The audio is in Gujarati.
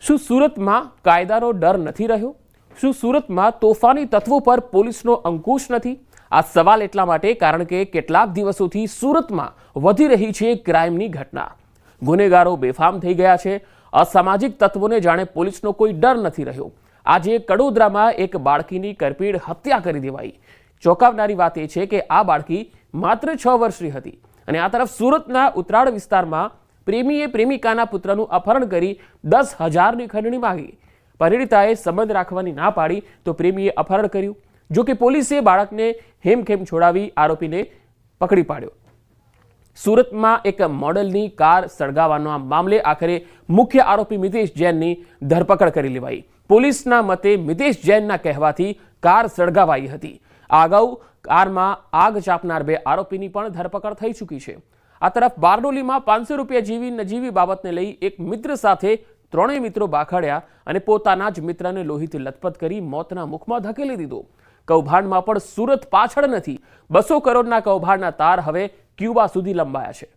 શું સુરતમાં કાયદાનો ડર નથી રહ્યો? શું સુરતમાં તોફાની તત્વો પર પોલીસનો અંકુશ નથી? આ સવાલ એટલા માટે કારણ કે કેટલાક દિવસોથી સુરતમાં વધી રહી છે ક્રાઇમની ઘટના. ગુનેગારો બેફામ થઈ ગયા છે. અસામાજિક તત્વોને જાણે પોલીસનો કોઈ ડર નથી રહ્યો. આજે કડોદરામાં એક બાળકીની કરપીણ હત્યા કરી દેવાઈ. ચોંકાવનારી વાત એ છે કે આ બાળકી માત્ર 6 વર્ષની હતી અને આ તરફ સુરતના ઉત્તરાળ વિસ્તારમાં પ્રેમીએ પ્રેમિકાના પુત્રનું અપહરણ કરી 10,000ની ખંડણી માંગી. પરિણીતાએ સંબંધ રાખવાની ના પાડી તો પ્રેમીએ અપહરણ કર્યું. જો કે પોલીસે બાળકને હેમખેમ છોડાવી આરોપીને પકડી પાડ્યો. સુરતમાં એક મોડલની કાર સળગાવવાના મામલે આખરે મુખ્ય આરોપી મિતેશ જૈનની ધરપકડ કરી લેવાઈ. પોલીસના મતે મિતેશ જૈનના કહેવાથી કાર સળગાવાઈ હતી. આ અગાઉ કારમાં આગ ચાપનાર 2 આરોપીની પણ ધરપકડ થઈ ચૂકી છે. આ તરફ બારડોલીમાં 500 રૂપિયા જેવી નજીવી બાબતને લઈ એક મિત્ર સાથે 3 મિત્રો બાખડ્યા અને પોતાના જ મિત્રને લોહીથી લથપથ કરી મોતના મુખમાં ધકેલી દીધો. કૌભાંડમાં પણ સુરત પાછળ નથી. 200 કરોડના કૌભાંડના તાર હવે ક્યુબા સુધી લંબાયા છે.